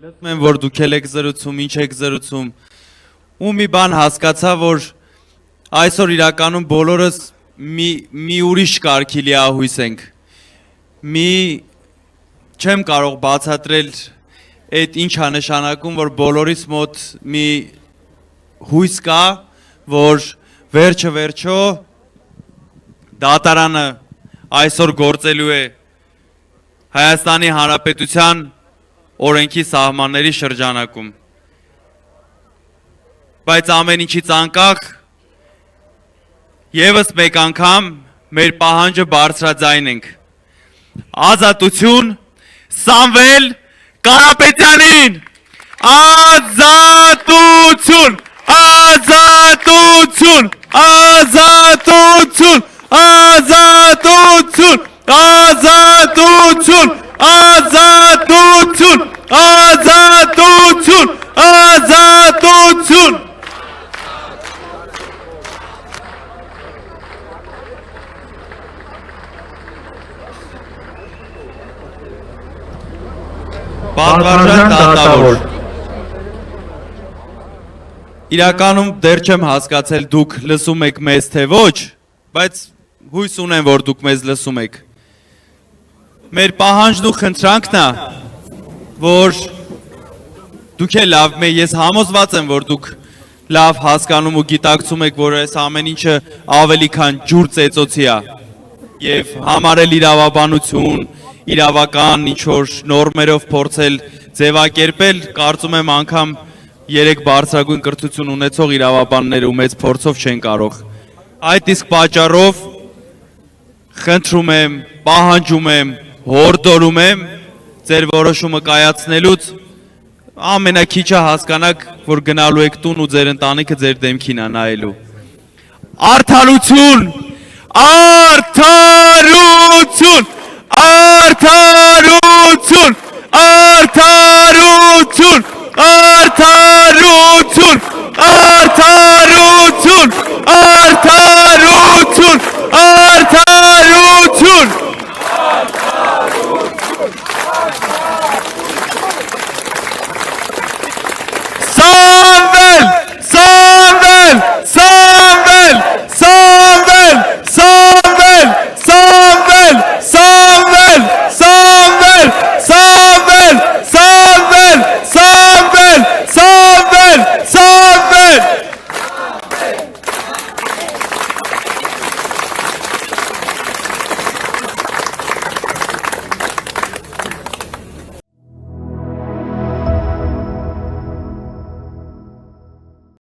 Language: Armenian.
լսում եմ, որ դուք եք զրուցում, ինչ եք զրուցում, ու մի բան հասկացա, որ այսօր իրականում բոլորս մի ուրիշ կարգի լիահույս ենք, չեմ կարող բացատրել այդ ինչա նշանակում, որ բոլորիս մոտ մի հույս կա, որ վերջը դատարանը այսօր գործելու է Հայաստանի Հանրապետության օրենքի սահմանների շրջանակում, բայց ամեն ինչից անկախ ևս մեկ անգամ մեր պահանջը բարձրաձայն ենք, ազատություն Սամվել Կարապետյանին, ազատություն, ազատություն, ազատություն, ազատություն, ազատություն, ազատություն, ազատություն, ազատություն։ Պատվարժան դատավոր, իրականում դեռ չեմ հասկացել դուք լսում եք մեզ թե ոչ, բայց հույս ունեմ, որ դուք մեզ լսում եք։ Մեր պահանջն ու խնդրանքն է, որ դուք էլ լավ, ես համոզված եմ, որ դուք լավ հասկանում ու գիտակցում եք, որ այս ամեն ինչը ավելի քան ջուր ծեծոցի է եւ համարել իրավաբանություն, իրավական ինչ-որ նորմերով փորձել ձևակերպել, կարծում եմ անգամ 3 բարձրագույն կրթություն ունեցող իրավաբաններ ու մեծ փորձով չեն կարող։ Այդ իսկ պատճառով խնդրում եմ, պահանջում եմ, հորդորում եմ ձեր որոշումը կայացնելուց ամենակիչը հասկանաք, որ գնալու եք տուն ու ձեր ընտանիքը ձեր դեմքին է նայելու։ Արդարություն, արդարություն, արդարություն,